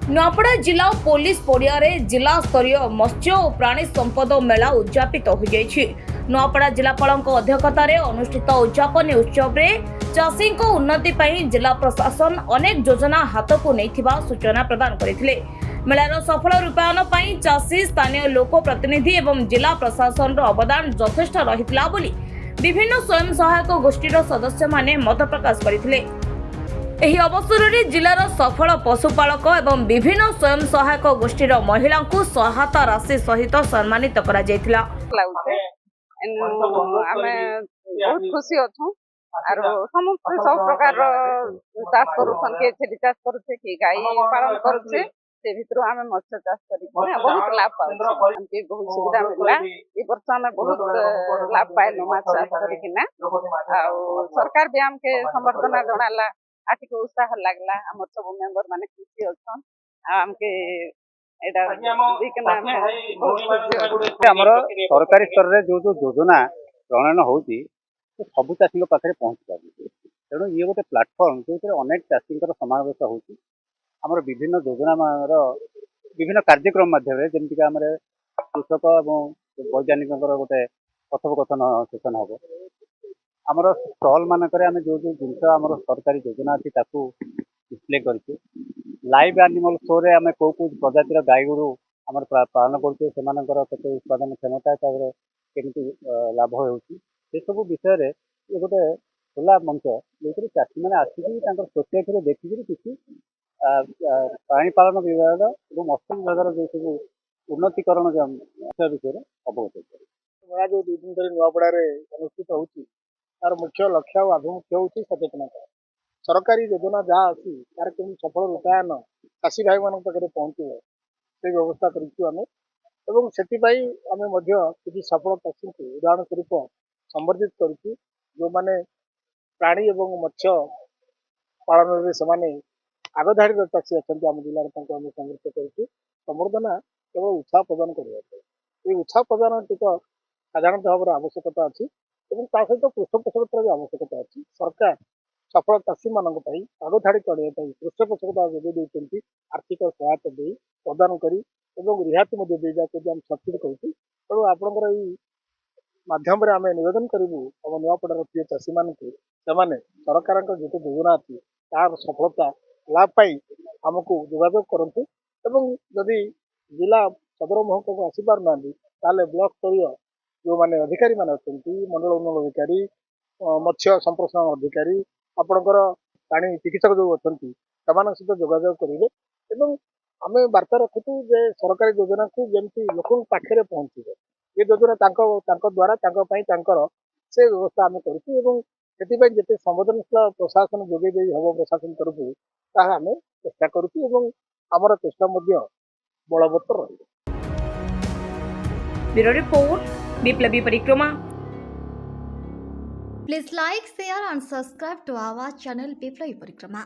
नूआपड़ा जिला पुलिस पड़िया जिला स्तरीय मत्स्य और प्राणी संपद मेला उद्यापित हो जाइछि। नूआपड़ा जिलापाल अध्यक्षतार अनुष्ठित उद्यापन उत्सव में चाषी उन्नति पर जिला प्रशासन अनेक योजना हाथ को नहीं सूचना प्रदान करथिले। मेलार सफल रूपायन पर चाषी स्थानीय लोक प्रतिनिधि एवं जिला प्रशासन अवदान यथेष्ट रहितला बोली विभिन्न स्वयं सहायक गोष्ठीर सदस्य माने मत प्रकाश करथिले। ଏହି ଅବସରରେ ଜିଲ୍ଲାର ସଫଳ ପଶୁପାଳକ ଏବଂ ବିଭିନ୍ନ ସ୍ୱୟଂ ସହାୟକ ଗୋଷ୍ଠୀର ମହିଳାଙ୍କୁ ସହାୟତା ରାଶି ସହିତ ସମ୍ମାନିତ କରାଯାଇଥିଲା। ଆମେ ବହୁତ ଖୁସି ଅଛୁ ଆର ସମସ୍ତେ ସବୁ ପ୍ରକାର ଚାଷ କରୁଛନ୍, କିଏ ଛେଳି ଚାଷ କରୁଛେ, କିଏ ଗାଈ ପାଳନ କରୁଛେ, ସେ ଭିତରୁ ଆମେ ମତ୍ସ୍ୟ ଚାଷ କରିକି ବହୁତ ଲାଭ ପାଉଛୁ। ଆମକୁ ବହୁତ ସୁବିଧା ମିଳିଲା। ଏ ବର୍ଷ ଆମେ ବହୁତ ଲାଭ ପାଇଲୁ ମାଛ ଚାଷ କରିକିନା। ଆଉ ସରକାର ବି ଆମକେ ସମର୍ଥନା ଜଣାଲା, आर्थिक उत्साह लगला। आम सब मेंबर माने खुशी अछन। आमके एटा हमर सरकारी स्तर रे जो योजना प्रणयन होउची सब चाषी पाखे पहुँच पारे। तेणु ये गोटे प्लाटफर्म जो अनेक चाषी समावेश होउची। हमर विभिन्न योजना विभिन्न कार्यक्रम माध्यम जमीक आम कृषक और वैज्ञानिक गोटे कथोपकथन सेशन हम आमर स्टल मानक जो जिनस आम सरकारी योजना अच्छी डिस्प्ले करछे। लाइव एनिमल शो रे आम कौ प्रजातिर गाई गोरु आम पालन करते उत्पादन क्षमता केमती लाभ होती सब विषय ये गोटे खोला मंच जो चाषी मैंने आसिक प्रत्यक्ष देखिक किसी प्राणीपालन विभाग और मत्स्य विभाग जो सब उन्नतीकरण विषय अवगत मेला जो 2 दिन धरी नुआपड़ा अनुष्ठित होती तार मुख्य लक्ष्य और आभिमुख्य होती सचेतनता। सरकारी योजना जहाँ अच्छी तार केमी सफल रूपायन चाषी भाई मान पाखे पहुँचो से व्यवस्था करें किसी सफल चाषी को उदाहरण स्वरूप संबर्धित करुँ जो मैंने प्राणी और मत्स्य पालन से आगधाड़ी चाषी अच्छा आम जिले में संगठित कर संबर्धना केवल उत्साह प्रदान करने उत्साह प्रदान टिक साधारणतः भाव आवश्यकता अच्छी सहित पृष्ठपोषकतार भी आवश्यकता अच्छी। सरकार सफल चाषी मान आगधाड़ी चढ़ाई पृष्ठपोषकता जोगे आर्थिक सहायता दे प्रदान कर रिहाती आम सब्सिडी करूँ। तेणु आपंकर माध्यम आम निवेदन करूँ आम नुआपड़ार प्रिय चाषी मानक सरकार जो योजना अच्छी तार सफलता लाभ पाई आमको जोगाजोग करूँ। जदि जिला सदर महकुमा को आसी पार ना ब्लॉक स्तरीय जो मैंने अधिकारी मान अच्छा मंडल उन्नयन अधिकारी मत्स्य संप्रसारण अधिकारी आपणकर प्राणी चिकित्सक जो अच्छा सहित जोगाजोग करेंगे। आम वार्ता रखुचु जे सरकारी योजना को जमी लोक पाखे पहुँचे ये योजना द्वारा से व्यवस्था आम करें जिते संवेदनशील प्रशासन जोगे हम प्रशासन तरफ आम चेष्टा करुँ आमर चेष्टा बलवत्तर रही। ब्यूरो रिपोर्ट विप्लवी परिक्रमा। Please like, share and subscribe to our channel Biplay Parikrama.